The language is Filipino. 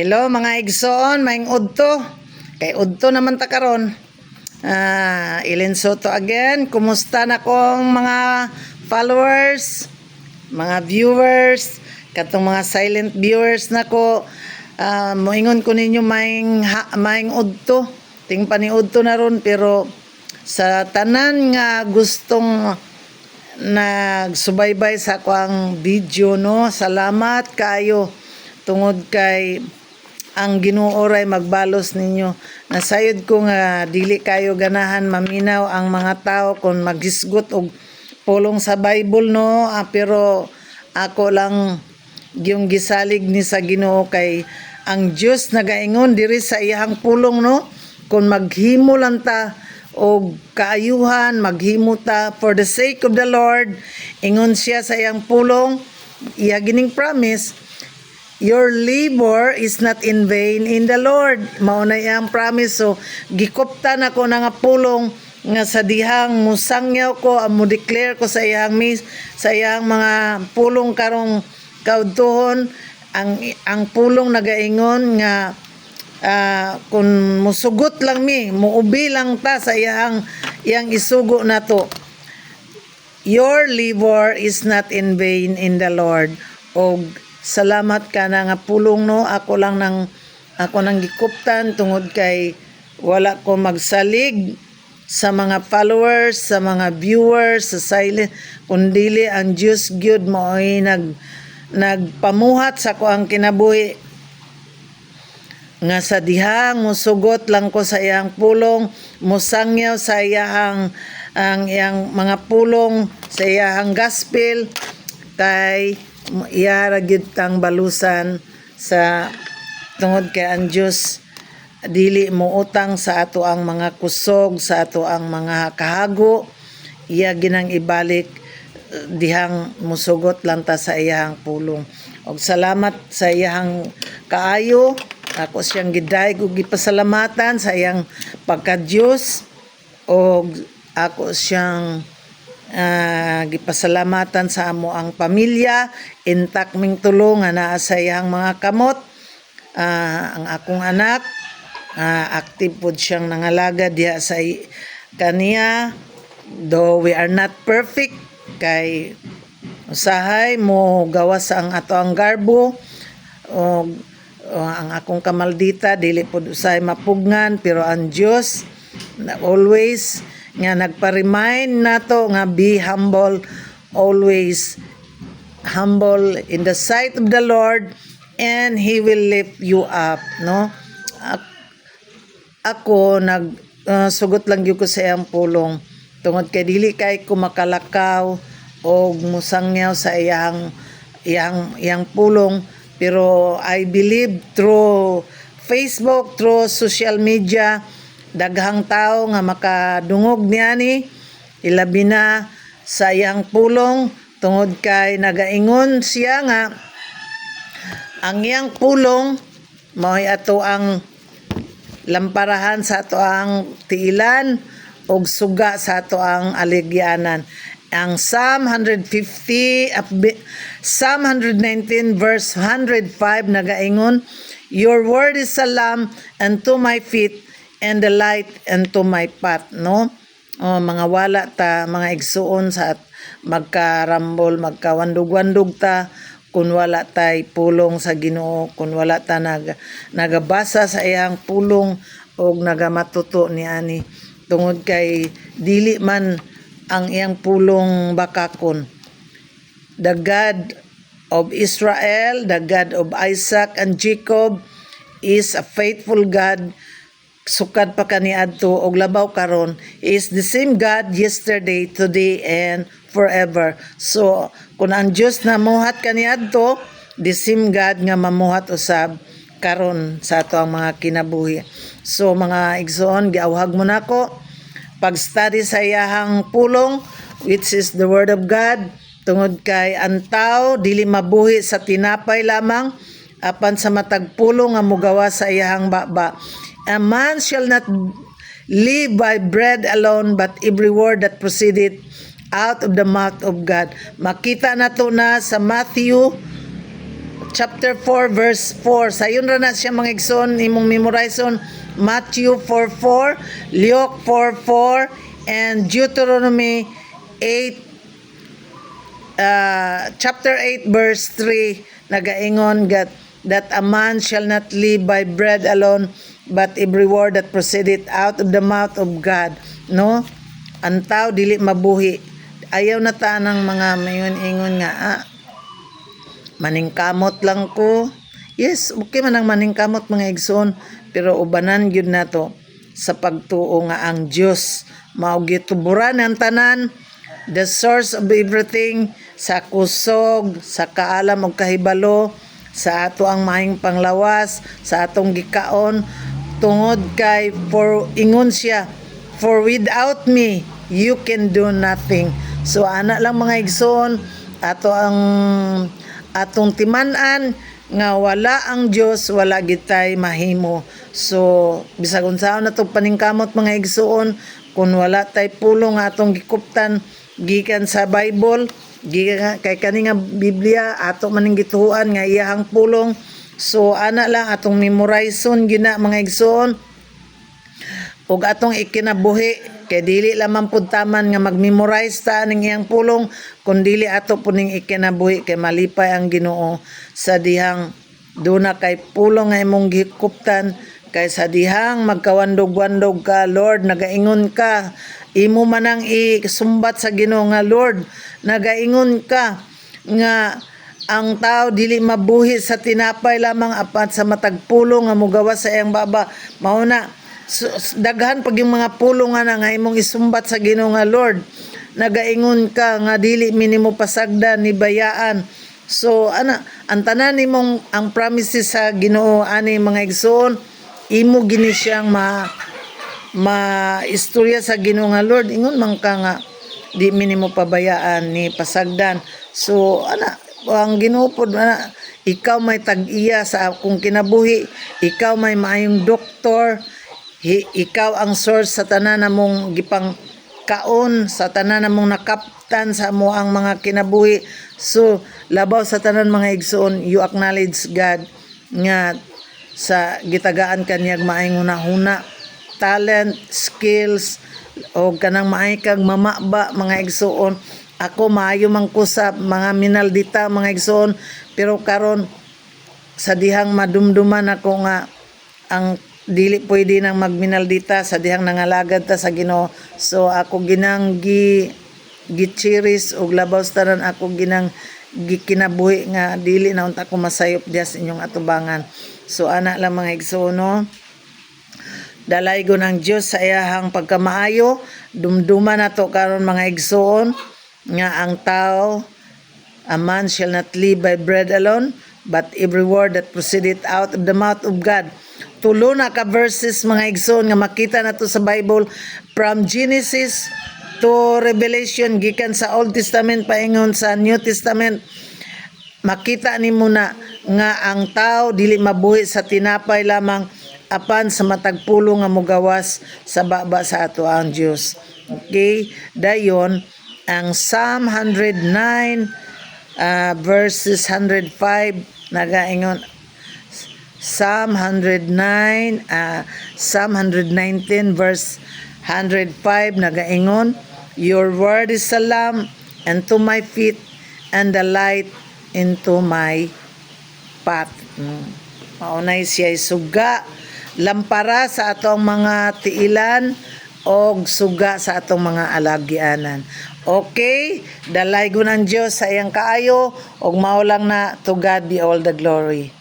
Hello mga igsoon, maing udto. Kay udto naman ta karon. Ilin Soto again. Kumusta na kong mga followers, mga viewers, katong mga silent viewers nako. Moingon ko ninyo maing udto. Ting paniudto na ron, pero sa tanan nga gustong nagsubaybay sa akong video, no, salamat kayo tungod kay ang Ginoo ray magbalos ninyo. Nasayod ko nga dili kayo ganahan maminaw ang mga tao kung maghisgot og pulong sa Bible, no. Pero ako lang yung gisalig ni sa Ginoo kay ang Dios nagaingon diri sa iyang pulong, no, kung maghimo lang ta og kaayuhan, maghimo ta for the sake of the Lord. Ingon siya sa iyang pulong, iya gining promise, your labor is not in vain in the Lord. Mao na iyang promise. So gikuptan ako na nga pulong nga sa dihang musangyaw ko, mo declare ko sa iyang mga pulong karong kaudtuhon. Ang pulong nagaingon nga kung musugot lang muubi lang ta sa iyang isugo nato. Your labor is not in vain in the Lord. Og salamat ka na nga pulong, no. Ako nang gikuptan tungod kay wala ko magsalig sa mga followers, sa mga viewers, sa silent, kundili ang Diyos gyud mao'y nagpamuhat sa ko ang kinabuhi nga sa dihang musugot lang ko sa iyang pulong, musangyaw sa iyang mga pulong, sa iyang gospel, kay iyara gyud tang balusan sa tungod kay ang Dios dili mo utang sa ato ang mga kusog, sa ato ang mga kahago. Iya ginang ibalik dihang musugot lang ta sa iyang pulong. Og salamat sa iyang kaayo. Ako siyang gidayeg ug gipasalamatan sa iyang pagka-Dios, og ako siyang gipasalamatan sa amo ang pamilya, intact ming tulo nga naa sa iyang mga kamot. Ang akong anak, active pod siyang nangalaga diha sa kaniya, though we are not perfect, kay usahay mo gawas ang ato ang garbo, o ang akong kamaldita dili pod usay mapugnan, pero ang Dios always nga nagpa-remind nato nga be humble, always humble in the sight of the Lord, and He will lift you up, no. Ako sugot lang gyud ko sa iyang pulong tungod kay dili kay ko makalakaw og musangyaw sa iyang pulong. Pero I believe through Facebook, through social media, daghang tao nga makadungog niani, ilabi na sa iyang pulong, tungod kay nagaingon siya nga ang iyang pulong mao'y ato ang lamparahan sa ato ang tiilan og suga sa ato ang aligyanan. Ang Psalm 119 verse 105 nagaingon, your word is a lamp unto my feet and the light unto my path, no. Mga wala ta, mga igsuon, sa magkarambol, magkawandog-wandog ta kung wala tay pulong sa Ginoo, kung wala ta nagabasa sa iyang pulong og nagamatuto niani, tungod kay dili man ang iyang pulong bakakon. The God of Israel, the God of Isaac and Jacob is a faithful God. Sukad pa kaniadto og labaw karon, is the same God yesterday, today, and forever. So kung ang Dios namuhat kaniadto, the same God nga mamuhat usab karon sa ato ang mga kinabuhi. So mga igsoon, giawhag mo nako pag-study sa iyahang pulong, which is the Word of God, tungod kay ang tao dili mabuhi sa tinapay lamang, apan sa matag pulong nga mugawa sa iyahang baba. A man shall not live by bread alone, but every word that proceedeth out of the mouth of God. Makita nato na sa Matthew chapter 4 verse 4. Sayon ra na siya mga igsoon imong memorizon Matthew 4:4, Luke 4:4, and Deuteronomy 8 chapter 8 verse 3 nagaingon that a man shall not live by bread alone but every word that proceedeth out of the mouth of God, no? Ang tao dili mabuhi. Ayaw na ta ng mga mayon-ingon nga maningkamot lang ko. Yes, okay man ang maningkamot mga igsoon, pero ubanan gyud nato sa pagtuo nga ang Dios mao gituburan ang tanan, the source of everything, sa kusog, sa kaalam ug kahibalo, sa ato ang maayong panglawas, sa atong gikaon, tungod kay for ingon siya, for without me you can do nothing. So ana lang mga igsoon, atong timan-an nga wala ang Dios, wala gitay mahimo. So bisag unsaon na to paningkamot mga igsoon, kung wala tay pulong nga atong gikuptan gikan sa Bible, gikan kay kani nga Biblia ato maning gituhuan nga iyahang pulong. So ana lang atong memorizon gina mga igsoon ug atong ikinabuhi, kay dili lamang pud taman nga mag-memorize ta ning iyang pulong, kun dili ato puning ikinabuhi, kay malipay ang Ginoo sa dihang duna kay pulong nga imong gikuptan. Kay sa dihang magkawandog-wandog ka, Lord, nagaingon ka, imo manang isumbat sa Ginoo nga Lord, nagaingon ka nga ang tao dili mabuhi sa tinapay lamang apat sa matag pulong nga mogawas sa iyang baba. Mao na daghan pag yung mga pulong nga imong isumbat sa Ginoo nga Lord, nagaingon ka nga dili minimo pasagdan ni bayaan. So ana ang tanan nimong ang promises sa Ginoo ani mga igsoon, imo gini siyang istorya sa Ginoo nga Lord, ingon man ka nga di minimo pabayaan ni pasagdan. So ana ang Ginoo pod ana, ikaw may tag-iya sa akong kinabuhi, ikaw may maayong doktor, ikaw ang source sa tanan namong gipang kaon, sa tanan namong nakaptan sa mo ang mga kinabuhi. So labaw sa tanan mga igsoon, you acknowledge God nga sa gitagaan kanyag maayong hunahuna, talent, skills, o kanang maay kag mamaba mga igsoon. Ako maayo man ko sa mga minaldita mga igsoon, pero karon sa dihang madumduman ako nga ang dili pwede nang magminaldita sa dihang nangalagad ta sa Ginoo. So ako ginang gichiris og labaw sa tanan, ako ginang gikinabuhi nga dili na unta ko masayop diha sa inyong atubangan. So ana lang mga igsoon, no? Dalaygon ang Dios sa iyahang pagkamaayo, dumduman nato karon mga igsoon nga ang tao, a man shall not live by bread alone but every word that proceedeth out of the mouth of God. Tulo na ka verses mga igsoon nga makita nato sa Bible from Genesis to Revelation, gikan sa Old Testament paingon sa New Testament. Makita nimo na nga ang tao dili mabuhi sa tinapay lamang apan sa matag pulong nga mogawas sa baba sa ato ang Dios. Okay, dayon ang Psalm 109 verses 105 nagaingon, Psalm 109 Psalm 119 verse 105 nagaingon, your word is a lamp unto my feet and the light into my path. Maunay siya suga, lampara sa atong mga tiilan o suga sa atong mga alagyanan. Okay, dalaygon ang Dios sa iyang kaayo, og mao lang na, to God be all the glory.